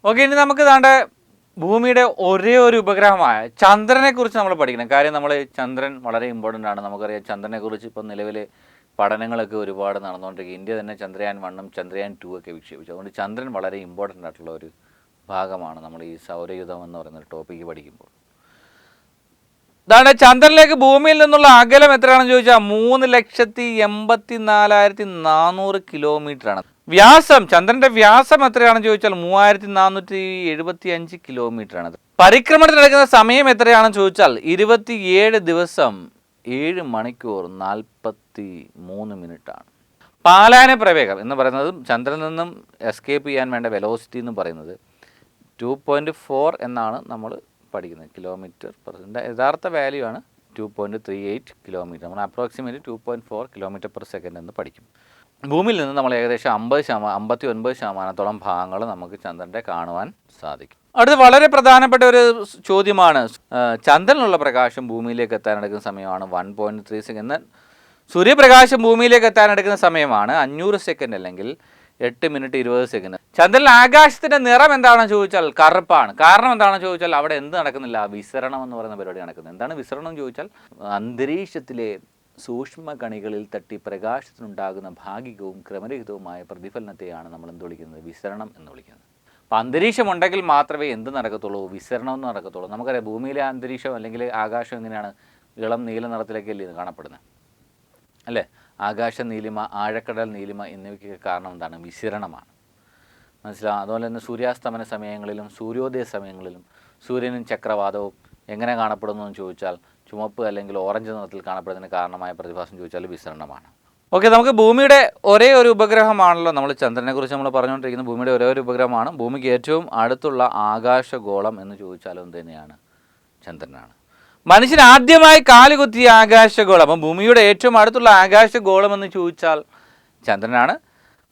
Okay, ഇനി നമുക്ക് താണ്ടെ ഭൂമിയുടെ ഒരേ ഒരു ഉപഗ്രഹമായ ചന്ദ്രനെ കുറിച്ച് നമ്മൾ പഠിക്കണം. കാര്യം നമ്മൾ ചന്ദ്രൻ വളരെ ഇമ്പോർട്ടൻ്റ് ആണ്. നമുക്കറിയാം ചന്ദ്രനെ കുറിച്ച് ഇപ്പം നിലവിൽ പഠനങ്ങളൊക്കെ ഒരുപാട് നടന്നുകൊണ്ടിരിക്കുക. ഇന്ത്യ തന്നെ ചന്ദ്രയാൻ 1 ചന്ദ്രയാൻ 2 ഒക്കെ വിക്ഷേപിച്ചു. അതുകൊണ്ട് ചന്ദ്രൻ വളരെ ഇമ്പോർട്ടൻ്റ് ആയിട്ടുള്ള ഒരു ഭാഗമാണ് നമ്മൾ ഈ സൗരയുധം എന്ന് പറയുന്ന ഒരു ടോപ്പിക്ക് പഠിക്കുമ്പോൾ. ഇതാണ് ചന്ദ്രനിലേക്ക് ഭൂമിയിൽ നിന്നുള്ള അകലം എത്രയാണെന്ന് ചോദിച്ചാൽ 3,84,400 കിലോമീറ്ററാണ്. വ്യാസം, ചന്ദ്രന്റെ വ്യാസം എത്രയാണെന്ന് ചോദിച്ചാൽ 3,475 കിലോമീറ്ററാണ്. പരിക്രമണത്തിൽ നടക്കുന്ന സമയം എത്രയാണെന്ന് ചോദിച്ചാൽ 27 ദിവസം 7 മണിക്കൂർ 43 മിനിറ്റാണ്. പാലായന പ്രവേഗം എന്ന് പറയുന്നതും ചന്ദ്രനിൽ നിന്നും എസ്കേപ്പ് ചെയ്യാൻ വേണ്ട വെലോസിറ്റി എന്ന് പറയുന്നത് 2.4 എന്നാണ് നമ്മൾ പഠിക്കുന്നത്. കിലോമീറ്റർ പെർ യഥാർത്ഥ വാല്യൂ ആണ് 2.38 കിലോമീറ്റർ. നമ്മൾ അപ്രോക്സിമേറ്റ്ലി 2.4 കിലോമീറ്റർ പെർ സെക്കൻഡ് എന്ന് പഠിക്കും. ഭൂമിയിൽ നിന്ന് നമ്മൾ ഏകദേശം 59% ഭാഗങ്ങൾ നമുക്ക് ചന്ദ്രൻ്റെ കാണുവാൻ സാധിക്കും. അടുത്ത് വളരെ പ്രധാനപ്പെട്ട ഒരു ചോദ്യമാണ്, ചന്ദ്രനിലുള്ള പ്രകാശം ഭൂമിയിലേക്ക് എത്താനെടുക്കുന്ന സമയമാണ് 1.3 സെക്കൻഡ്. എന്നാൽ സൂര്യപ്രകാശം ഭൂമിയിലേക്ക് എത്താനെടുക്കുന്ന സമയമാണ് 500 സെക്കൻഡ് അല്ലെങ്കിൽ 8 മിനിറ്റ് 20 സെക്കൻഡ്. ചന്ദ്രനിൽ ആകാശത്തിൻ്റെ നിറം എന്താണെന്ന് ചോദിച്ചാൽ കറുപ്പാണ്. കാരണം എന്താണെന്ന് ചോദിച്ചാൽ അവിടെ എന്ത് നടക്കുന്നില്ല, വിസരണം എന്ന് പറയുന്ന പരിപാടി നടക്കുന്നത്. എന്താണ് വിസരണം എന്ന് ചോദിച്ചാൽ അന്തരീക്ഷത്തിലെ സൂക്ഷ്മ കണികളിൽ തട്ടി പ്രകാശത്തിനുണ്ടാകുന്ന ഭാഗികവും ക്രമരഹിതവുമായ പ്രതിഫലനത്തെയാണ് നമ്മൾ എന്ത് വിളിക്കുന്നത്, വിസരണം എന്ന് വിളിക്കുന്നത്. അപ്പോൾ അന്തരീക്ഷം ഉണ്ടെങ്കിൽ മാത്രമേ എന്ത് നടക്കത്തുള്ളൂ, വിസരണം എന്ന് നടക്കത്തുള്ളൂ. നമുക്കറിയാം ഭൂമിയിലെ അന്തരീക്ഷം അല്ലെങ്കിൽ ആകാശം എങ്ങനെയാണ്, ഇളം നീല നിറത്തിലേക്കല്ലേ കാണപ്പെടുന്നത് അല്ലേ? ആകാശ നീലിമ, ആഴക്കടൽ നീലിമ എന്നിവയ്ക്കൊക്കെ കാരണം എന്താണ്, വിസരണമാണ്. മനസ്സിലാവും. അതുപോലെ തന്നെ സൂര്യാസ്തമന സമയങ്ങളിലും സൂര്യോദയ സമയങ്ങളിലും സൂര്യനും ചക്രവാതവും എങ്ങനെ കാണപ്പെടുന്നു എന്ന് ചോദിച്ചാൽ ചുമപ്പ് അല്ലെങ്കിൽ ഓറഞ്ച് നിറത്തിൽ കാണപ്പെടുന്നതിന് കാരണമായ പ്രതിഭാസം ചോദിച്ചാൽ വിസരണമാണ്. ഓക്കെ, നമുക്ക് ഭൂമിയുടെ ഒരേ ഒരു ഉപഗ്രഹമാണല്ലോ നമ്മൾ ചന്ദ്രനെ കുറിച്ച് നമ്മൾ പറഞ്ഞുകൊണ്ടിരിക്കുന്നത്. ഭൂമിയുടെ ഒരേ ഒരു ഉപഗ്രഹമാണ്. ഭൂമിക്ക് ഏറ്റവും അടുത്തുള്ള ആകാശഗോളം എന്ന് ചോദിച്ചാലും എന്ത് തന്നെയാണ്, ചന്ദ്രനാണ്. മനുഷ്യൻ ആദ്യമായി കാലുകുത്തിയ ആകാശഗോളം, അപ്പം ഭൂമിയുടെ ഏറ്റവും അടുത്തുള്ള ആകാശഗോളം എന്ന് ചോദിച്ചാൽ ചന്ദ്രനാണ്.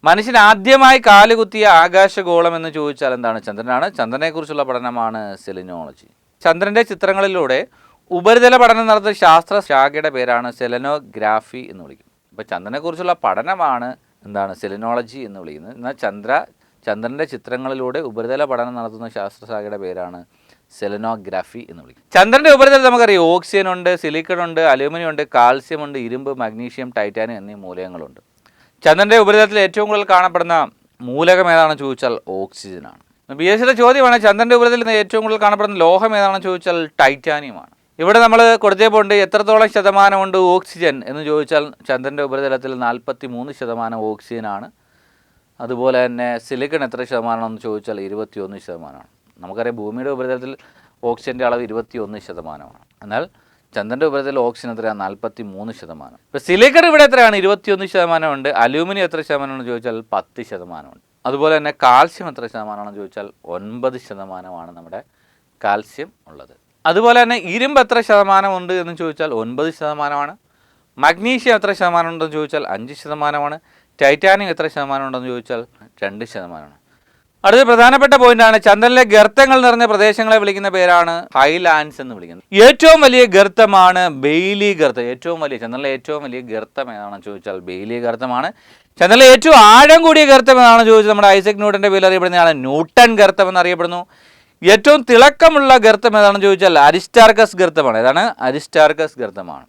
മനുഷ്യൻ ആദ്യമായി കാലുകുത്തിയ ആകാശഗോളം എന്ന് ചോദിച്ചാൽ എന്താണ്, ചന്ദ്രനാണ്. ചന്ദ്രനെക്കുറിച്ചുള്ള പഠനമാണ് സെലിനോളജി. ചന്ദ്രൻ്റെ ചിത്രങ്ങളിലൂടെ ഉപരിതല പഠനം നടത്തിയ ശാസ്ത്ര ശാഖയുടെ പേരാണ് സെലനോഗ്രാഫി എന്ന് വിളിക്കും. അപ്പോൾ ചന്ദ്രനെക്കുറിച്ചുള്ള പഠനമാണ് എന്താണ്, സെലിനോളജി എന്ന് വിളിക്കുന്നത്. എന്നാൽ ചന്ദ്രൻ്റെ ചിത്രങ്ങളിലൂടെ ഉപരിതല പഠനം നടത്തുന്ന ശാസ്ത്രശാഖയുടെ പേരാണ് സെലനോഗ്രാഫി എന്ന് വിളിക്കും. ചന്ദ്രൻ്റെ ഉപരിതലത്തിൽ നമുക്കറിയാം ഓക്സിജൻ ഉണ്ട്, സിലിക്കൺ ഉണ്ട്, അലൂമിനിയം ഉണ്ട്, കാൽസ്യം ഉണ്ട്, ഇരുമ്പ്, മഗ്നീഷ്യം, ടൈറ്റാനിയം എന്നീ മൂലകങ്ങളുണ്ട്. ചന്ദ്രൻ്റെ ഉപരിതലത്തിൽ ഏറ്റവും കൂടുതൽ കാണപ്പെടുന്ന മൂലകം ഏതാണെന്ന് ചോദിച്ചാൽ ഓക്സിജനാണ്. PSCയുടെ ചോദ്യമാണ്, ചന്ദ്രൻ്റെ ഉപരിതലത്തിൽ ഏറ്റവും കൂടുതൽ കാണപ്പെടുന്ന ലോഹം ഏതാണെന്ന് ചോദിച്ചാൽ ടൈറ്റാനിയമാണ്. ഇവിടെ നമ്മൾ കൊടുത്തപ്പോണ്ട് എത്രത്തോളം ശതമാനമുണ്ട് ഓക്സിജൻ എന്ന് ചോദിച്ചാൽ ചന്ദ്രൻ്റെ ഉപരിതലത്തിൽ 43% ഓക്സിജനാണ്. അതുപോലെ തന്നെ സിലിക്കൺ എത്ര ശതമാനമാണെന്ന് ചോദിച്ചാൽ 21%. നമുക്കറിയാം ഭൂമിയുടെ ഉപരിതലത്തിൽ ഓക്സിജൻ്റെ അളവ് 21%. എന്നാൽ ചന്ദ്രൻ്റെ ഉപരിതലത്തിൽ ഓക്സിജൻ എത്രയാണ്, 43%. ഇപ്പോൾ സിലിക്കൺ ഇവിടെ എത്രയാണ്, 21% ഉണ്ട്. അലൂമിനിയം എത്ര ശതമാനമാണെന്ന് ചോദിച്ചാൽ 10% ഉണ്ട്. അതുപോലെ തന്നെ കാൽസ്യം എത്ര ശതമാനമാണെന്ന് ചോദിച്ചാൽ 9% നമ്മുടെ കാൽസ്യം ഉള്ളത്. അതുപോലെ തന്നെ ഇരുമ്പ് എത്ര ശതമാനമുണ്ട് എന്ന് ചോദിച്ചാൽ 9%. മഗ്നീഷ്യം എത്ര ശതമാനം ഉണ്ടെന്ന് ചോദിച്ചാൽ 5%. ടൈറ്റാനിയം എത്ര ശതമാനം ഉണ്ടെന്ന് ചോദിച്ചാൽ 2%. അടുത്ത പ്രധാനപ്പെട്ട പോയിന്റാണ്, ചന്ദ്രനിലെ ഗർത്തങ്ങൾ നിറഞ്ഞ പ്രദേശങ്ങളെ വിളിക്കുന്ന പേരാണ് ഹൈലാൻഡ്സ് എന്ന് വിളിക്കുന്നത്. ഏറ്റവും വലിയ ഗർത്തമാണ് ബെയ്ലി ഗർത്തം. ചന്ദ്രനിലെ ഏറ്റവും വലിയ ഗർത്തം ഏതാണെന്ന് ചോദിച്ചാൽ ബെയ്ലി ഗർത്തമാണ്. ചന്ദ്രനിലെ ഏറ്റവും ആഴം കൂടിയ ഗർത്തം ഏതാണെന്ന് ചോദിച്ചാൽ നമ്മുടെ ഐസക് ന്യൂട്ടൻ്റെ പേരിൽ അറിയപ്പെടുന്നതാണ് ന്യൂട്ടൺ ഗർത്തം എന്നറിയപ്പെടുന്നു. ഏറ്റവും തിളക്കമുള്ള ഗർത്തം ഏതാണെന്ന് ചോദിച്ചാൽ അരിസ്റ്റാർക്കസ് ഗർത്തമാണ്. ഏതാണ്, അരിസ്റ്റാർക്കസ് ഗർത്തമാണ്.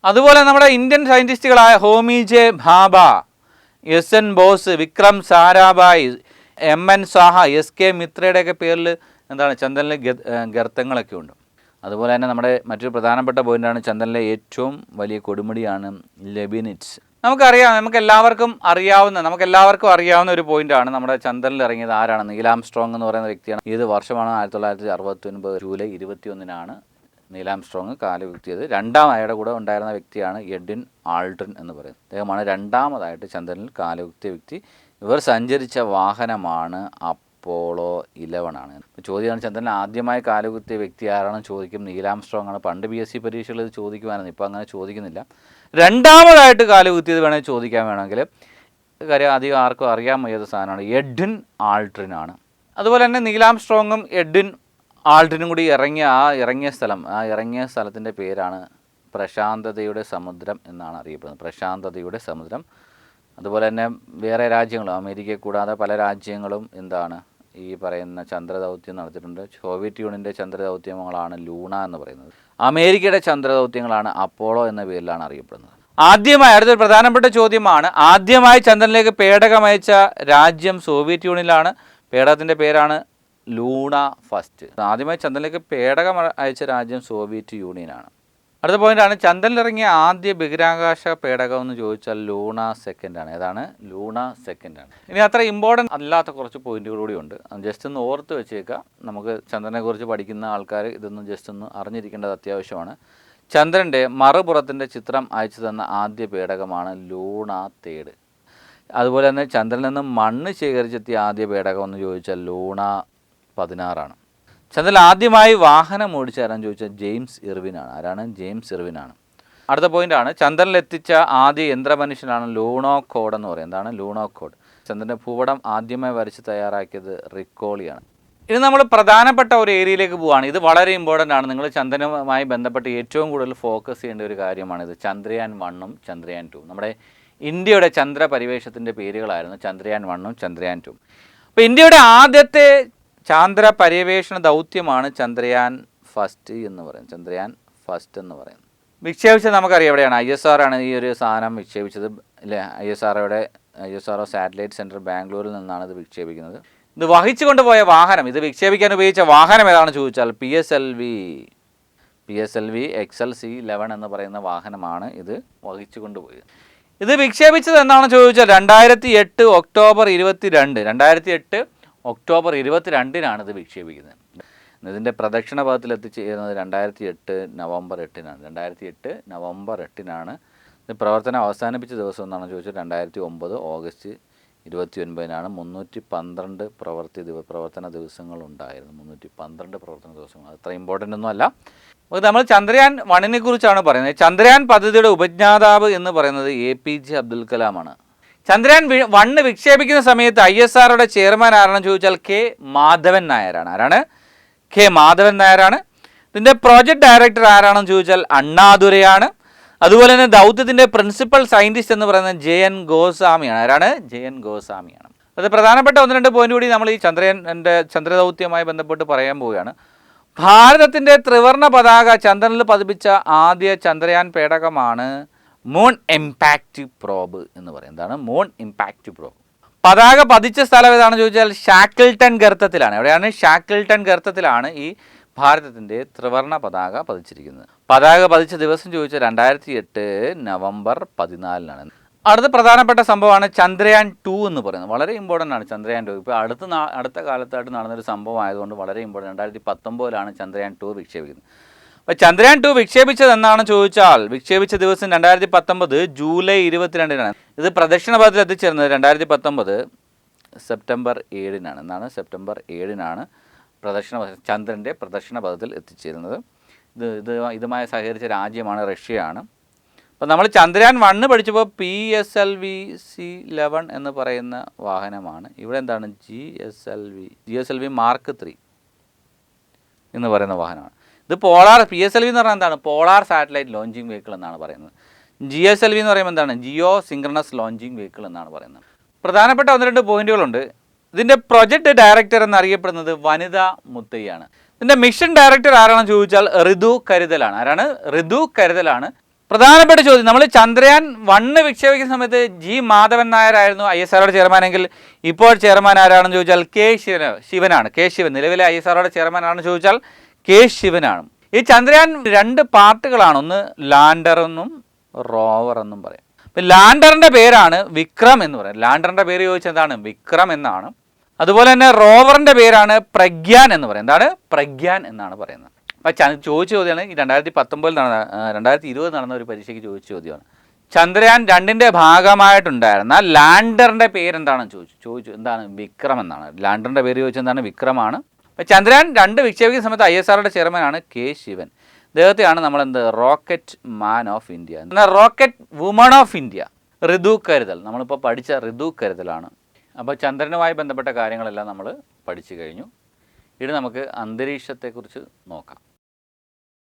അതുപോലെ നമ്മുടെ ഇന്ത്യൻ സയൻറ്റിസ്റ്റുകളായ Homi J Bhabha, SN Bose, Vikram Sarabhai, MN Saha, SK മിത്രയുടെയൊക്കെ പേരിൽ എന്താണ് ചന്ദ്രനിലെ ഗർത്തങ്ങളൊക്കെ ഉണ്ട്. അതുപോലെ തന്നെ നമ്മുടെ മറ്റൊരു പ്രധാനപ്പെട്ട പോയിൻ്റാണ്, ചന്ദ്രനിലെ ഏറ്റവും വലിയ കൊടുമുടിയാണ് ലെബിനിറ്റ്സ്. നമുക്ക് എല്ലാവർക്കും അറിയാവുന്ന ഒരു പോയിന്റാണ്, നമ്മുടെ ചന്ദ്രനിൽ ഇറങ്ങിയത് ആരാണ്, നീൽ ആംസ്ട്രോങ് എന്ന് പറയുന്ന വ്യക്തിയാണ്. ഏത് വർഷമാണ്, 1969 ജൂലൈ 21 നീൽ ആംസ്ട്രോങ് കാലുകുത്തിയത്. അയാളുടെ കൂടെ ഉണ്ടായിരുന്ന വ്യക്തിയാണ് എഡ്വിൻ ആൾഡ്രിൻ എന്ന് പറയുന്നത്. അദ്ദേഹമാണ് രണ്ടാമതായിട്ട് ചന്ദ്രനിൽ കാലുകുത്തിയ വ്യക്തി. ഇവർ സഞ്ചരിച്ച വാഹനമാണ് അപ്പോളോ 11 ആണ്. ചോദ്യമാണ്, ചന്ദ്രനിൽ ആദ്യമായി കാലുകുത്തിയ വ്യക്തി ആരാണെന്ന് ചോദിക്കും, നീൽ ആംസ്ട്രോങ് ആണ്. പണ്ട് PSC പരീക്ഷകളിൽ ഇത് ചോദിക്കുവാനാണ്, ഇപ്പോൾ അങ്ങനെ ചോദിക്കുന്നില്ല. രണ്ടാമതായിട്ട് കാലുകുത്തിയത് വേണമെങ്കിൽ ചോദിക്കാൻ വേണമെങ്കിൽ കാര്യം അധികം ആർക്കും അറിയാൻ വയ്യാത്ത സാധനമാണ്, എഡ്വിൻ ആൾഡ്രിൻ ആണ്. അതുപോലെ തന്നെ നീൽ ആംസ്ട്രോങ്ങും എഡ്വിൻ ആൾഡ്രിനും കൂടി ഇറങ്ങിയ സ്ഥലത്തിൻ്റെ പേരാണ് പ്രശാന്തതയുടെ സമുദ്രം എന്നാണ് അറിയപ്പെടുന്നത്. പ്രശാന്തതയുടെ സമുദ്രം. അതുപോലെ തന്നെ വേറെ രാജ്യങ്ങളും, അമേരിക്ക കൂടാതെ പല രാജ്യങ്ങളും എന്താണ് ഈ പറയുന്ന ചന്ദ്രദൗത്യം നടത്തിയിട്ടുണ്ട്. സോവിയറ്റ് യൂണിയൻ്റെ ചന്ദ്രദൗത്യങ്ങളാണ് ലൂണ എന്ന് പറയുന്നത്. അമേരിക്കയുടെ ചന്ദ്രദൗത്യങ്ങളാണ് അപ്പോളോ എന്ന പേരിലാണ് അറിയപ്പെടുന്നത്. ആദ്യമായി അടുത്തൊരു പ്രധാനപ്പെട്ട ചോദ്യമാണ്, ആദ്യമായി ചന്ദ്രനിലേക്ക് പേടകം അയച്ച രാജ്യം സോവിയറ്റ് യൂണിയനിലാണ്. പേടകത്തിൻ്റെ പേരാണ് ലൂണ ഫസ്റ്റ്. ആദ്യമായി ചന്ദ്രനിലേക്ക് പേടകം അയച്ച രാജ്യം സോവിയറ്റ് യൂണിയനാണ്. അടുത്ത പോയിന്റാണ്, ചന്ദ്രനിലിറങ്ങിയ ആദ്യ ബഹിരാകാശ പേടകം എന്ന് ചോദിച്ചാൽ ലൂണ സെക്കൻഡാണ്. ഏതാണ്? ലൂണ സെക്കൻഡാണ്. ഇനി അത്ര ഇമ്പോർട്ടൻ്റ് അല്ലാത്ത കുറച്ച് പോയിന്റുകൾ കൂടി ഉണ്ട്. ജസ്റ്റ് ഒന്ന് ഓർത്ത് വെച്ചേക്കുക. നമുക്ക് ചന്ദ്രനെക്കുറിച്ച് പഠിക്കുന്ന ആൾക്കാർ ഇതൊന്നും ജസ്റ്റ് ഒന്ന് അറിഞ്ഞിരിക്കേണ്ടത് അത്യാവശ്യമാണ്. ചന്ദ്രൻ്റെ മറുപുറത്തിൻ്റെ ചിത്രം അയച്ചു തന്ന ആദ്യ പേടകമാണ് ലൂണ തേർഡ്. അതുപോലെ തന്നെ ചന്ദ്രനിൽ നിന്ന് മണ്ണ് ശേഖരിച്ചെത്തിയ ആദ്യ പേടകം എന്ന് ചോദിച്ചാൽ ലൂണ 16ആണ്. ചന്ദ്രനിൽ ആദ്യമായി വാഹനം ഓടിച്ച ആരാന്ന് ചോദിച്ചാൽ ജെയിംസ് ഇർവിനാണ്. ആരാണ്? ജെയിംസ് ഇർവിനാണ്. അടുത്ത പോയിന്റാണ്, ചന്ദ്രനിലെത്തിച്ച ആദ്യ യന്ത്രമനുഷ്യനാണ് ലൂണോ കോഡ് എന്ന് പറയുന്നത്. എന്താണ്? ലൂണോ കോഡ്. ചന്ദ്രൻ്റെ ഭൂപടം ആദ്യമായി വരച്ച് തയ്യാറാക്കിയത് റിക്കോളിയാണ്. ഇനി നമ്മൾ പ്രധാനപ്പെട്ട ഒരു ഏരിയയിലേക്ക് പോവുകയാണ്. ഇത് വളരെ ഇമ്പോർട്ടൻ്റ് ആണ്. നിങ്ങൾ ചന്ദ്രനുമായി ബന്ധപ്പെട്ട് ഏറ്റവും കൂടുതൽ ഫോക്കസ് ചെയ്യേണ്ട ഒരു കാര്യമാണിത്. ചന്ദ്രയാൻ 1ഉം ചന്ദ്രയാൻ 2. നമ്മുടെ ഇന്ത്യയുടെ ചന്ദ്ര പരിവേഷത്തിൻ്റെ പേരുകളായിരുന്നു ചന്ദ്രയാൻ 1ഉം ചന്ദ്രയാൻ 2. അപ്പോൾ ഇന്ത്യയുടെ ആദ്യത്തെ ചാന്ദ്ര പര്യവേഷണ ദൗത്യമാണ് ചന്ദ്രയാൻ ഫസ്റ്റ് എന്ന് പറയുന്നത്. ചന്ദ്രയാൻ ഫസ്റ്റ് എന്ന് പറയുന്നത് വിക്ഷേപിച്ചത് നമുക്കറിയാം എവിടെയാണ്? ISR ആണ് ഈ ഒരു സാധനം വിക്ഷേപിച്ചത്, അല്ലേ? ISRO സാറ്റലൈറ്റ് സെൻറ്റർ ബാംഗ്ലൂരിൽ നിന്നാണ് ഇത് വിക്ഷേപിക്കുന്നത്. ഇത് വഹിച്ചു കൊണ്ടുപോയ വാഹനം, ഇത് വിക്ഷേപിക്കാൻ ഉപയോഗിച്ച വാഹനം ഏതാണെന്ന് ചോദിച്ചാൽ PSLV XLC-11 എന്ന് പറയുന്ന വാഹനമാണ് ഇത് വഹിച്ചു കൊണ്ടുപോയത്. ഇത് വിക്ഷേപിച്ചത് എന്നാണെന്ന് ചോദിച്ചാൽ 2008 ഒക്ടോബർ 22. 2008 ഒക്ടോബർ 22-നാണ് ഇത് വിക്ഷേപിക്കുന്നത്. ഇതിൻ്റെ പ്രദക്ഷിണ പഥത്തിൽ എത്തിച്ചേരുന്നത് 2008 നവംബർ 8-നാണ്. 2008 നവംബർ 8-നാണ് ഇത് പ്രവർത്തനം അവസാനിപ്പിച്ച ദിവസം എന്നാണ് ചോദിച്ചത്. 2009 ഓഗസ്റ്റ് 29-നാണ്. 312 പ്രവർത്തന ദിവസങ്ങളുണ്ടായിരുന്നു. 312 പ്രവർത്തന ദിവസങ്ങൾ. അത്ര ഇമ്പോർട്ടൻ്റ് ഒന്നും അല്ല. അപ്പോൾ നമ്മൾ ചന്ദ്രയാൻ 1നെ കുറിച്ചാണ് പറയുന്നത്. ചന്ദ്രയാൻ പദ്ധതിയുടെ ഉപജ്ഞാതാവ് എന്ന് പറയുന്നത് APJ അബ്ദുൽ കലാമാണ്. ചന്ദ്രയാൻ 1 വിക്ഷേപിക്കുന്ന സമയത്ത് ISROയുടെ ചെയർമാൻ ആരാണെന്ന് ചോദിച്ചാൽ K മാധവൻ നായരാണ്. ആരാണ്? K മാധവൻ നായരാണ്. ഇതിൻ്റെ പ്രോജക്റ്റ് ഡയറക്ടർ ആരാണെന്ന് ചോദിച്ചാൽ അണ്ണാദുരയാണ്. അതുപോലെ തന്നെ ദൗത്യത്തിൻ്റെ പ്രിൻസിപ്പൽ സയൻറ്റിസ്റ്റ് എന്ന് പറയുന്നത് JN ഗോസ്വാമിയാണ്. ആരാണ്? JN ഗോസ്വാമിയാണ്. അത് പ്രധാനപ്പെട്ട 1-2 പോയിന്റ് കൂടി നമ്മൾ ഈ ചന്ദ്രദൗത്യവുമായി ബന്ധപ്പെട്ട് പറയാൻ പോവുകയാണ്. ഭാരതത്തിൻ്റെ ത്രിവർണ്ണ പതാക ചന്ദ്രനിൽ പതിപ്പിച്ച ആദ്യ ചന്ദ്രയാൻ പേടകമാണ് മൂൺ ഇമ്പാക്റ്റ് പ്രോബ് എന്ന് പറയും. എന്താണ്? Moon impact probe. പതാക പതിച്ച സ്ഥലം ഏതാണെന്ന് ചോദിച്ചാൽ ഷാക്കിൾട്ടൺ ഗർത്തത്തിലാണ്. എവിടെയാണ്? ഷാക്കിൾട്ടൺ ഗർത്തത്തിലാണ് ഈ ഭാരതത്തിൻ്റെ ത്രിവർണ്ണ പതാക പതിച്ചിരിക്കുന്നത്. പതാക പതിച്ച ദിവസം ചോദിച്ചാൽ 2008 നവംബർ 14-നാണ്. അടുത്ത പ്രധാനപ്പെട്ട സംഭവമാണ് ചന്ദ്രയാൻ 2 എന്ന് പറയുന്നത്. വളരെ ഇമ്പോർട്ടൻ്റ് ആണ് ചന്ദ്രയാൻ 2. ഇപ്പോൾ അടുത്ത കാലത്തായിട്ട് നടന്നൊരു സംഭവം ആയതുകൊണ്ട് വളരെ ഇമ്പോർട്ടൻ്റ്. 2019-ലാണ് ചന്ദ്രയാൻ 2 വിക്ഷേപിക്കുന്നത്. അപ്പോൾ ചന്ദ്രയാൻ 2 വിക്ഷേപിച്ചത് എന്നാണെന്ന് ചോദിച്ചാൽ വിക്ഷേപിച്ച ദിവസം 2019 ജൂലൈ 22-നാണ്. ഇത് പ്രദക്ഷിണ പഥത്തിൽ എത്തിച്ചേർന്നത് 2019 സെപ്റ്റംബർ 7-നാണ്. എന്നാണ്? സെപ്റ്റംബർ 7-നാണ് ചന്ദ്രൻ്റെ പ്രദക്ഷിണ പഥത്തിൽ എത്തിച്ചേരുന്നത്. ഇതുമായി സഹകരിച്ച രാജ്യമാണ് റഷ്യയാണ്. അപ്പോൾ നമ്മൾ ചന്ദ്രയാൻ 1 പഠിച്ചപ്പോൾ PSLV-C-11 എന്ന് പറയുന്ന വാഹനമാണ്. ഇവിടെ എന്താണ്? GSLV Mark 3 എന്ന് പറയുന്ന വാഹനമാണ്. ഇത് PSLV എന്ന് പറഞ്ഞാൽ എന്താണ്? പോളാർ സാറ്റലൈറ്റ് ലോഞ്ചിങ് വെഹിക്കിൾ എന്നാണ് പറയുന്നത്. GSLV എന്ന് പറയുമ്പോൾ എന്താണ്? ജിയോ സിങ്ക്രണസ് ലോഞ്ചിങ് വെഹിക്കിൾ എന്നാണ് പറയുന്നത്. പ്രധാനപ്പെട്ട 1-2 പോയിന്റുകളുണ്ട്. ഇതിൻ്റെ പ്രൊജക്ട് ഡയറക്ടർ എന്നറിയപ്പെടുന്നത് വനിത മുത്തയ്യാണ്. ഇതിൻ്റെ മിഷൻ ഡയറക്ടർ ആരാണെന്ന് ചോദിച്ചാൽ ഋതു കരുതലാണ്. ആരാണ്? ഋതു കരുതലാണ്. പ്രധാനപ്പെട്ട ചോദ്യം, നമ്മൾ ചന്ദ്രയാൻ 1 വിക്ഷേപിക്കുന്ന സമയത്ത് G മാധവൻ നായരായിരുന്നു ISROയുടെ ചെയർമാനെങ്കിൽ ഇപ്പോൾ ചെയർമാൻ ആരാണെന്ന് ചോദിച്ചാൽ K ശിവനാണ്. K ശിവൻ നിലവിലെ ISROയുടെ ചെയർമാൻ ആണെന്ന് ചോദിച്ചാൽ K ശിവനാണ്. ഈ ചന്ദ്രയാൻ 2 പാർട്ടുകളാണ്. ഒന്ന് ലാൻഡർ എന്നും റോവർ എന്നും പറയും. ഇപ്പം ലാൻഡറിൻ്റെ പേരാണ് വിക്രം എന്ന് പറയും. ലാൻഡറിൻ്റെ പേര് ചോദിച്ചാൽ എന്താണ്? വിക്രം എന്നാണ്. അതുപോലെ തന്നെ റോവറിൻ്റെ പേരാണ് പ്രഗ്യാൻ എന്ന് പറയും. എന്താണ്? പ്രഗ്യാൻ എന്നാണ് പറയുന്നത്. അപ്പോൾ ചോദിച്ച ചോദ്യമാണ് ഈ 2020 നടന്ന ഒരു പരീക്ഷയ്ക്ക് ചോദിച്ച ചോദ്യമാണ്. ചന്ദ്രയാൻ 2ൻ്റെ ഭാഗമായിട്ടുണ്ടായിരുന്ന ലാൻഡറിൻ്റെ പേരെന്താണെന്ന് ചോദിച്ചു. എന്താണ്? വിക്രം എന്നാണ്. ലാൻഡറിൻ്റെ പേര് ചോദിച്ചത് എന്താണ്? വിക്രമാണ്. അപ്പോൾ ചന്ദ്രയാൻ 2 വിക്ഷേപിക്കുന്ന സമയത്ത് ISROയുടെ ചെയർമാനാണ് K ശിവൻ. അദ്ദേഹത്തെയാണ് നമ്മൾ റോക്കറ്റ് മാൻ ഓഫ് ഇന്ത്യ, എന്നാൽ റോക്കറ്റ് വുമൺ ഓഫ് ഇന്ത്യ ഋതു കരുതൽ. നമ്മളിപ്പോൾ പഠിച്ച ഋതു കരുതലാണ്. അപ്പോൾ ചന്ദ്രനുമായി ബന്ധപ്പെട്ട കാര്യങ്ങളെല്ലാം നമ്മൾ പഠിച്ചു കഴിഞ്ഞു. ഇനി നമുക്ക് അന്തരീക്ഷത്തെക്കുറിച്ച് നോക്കാം.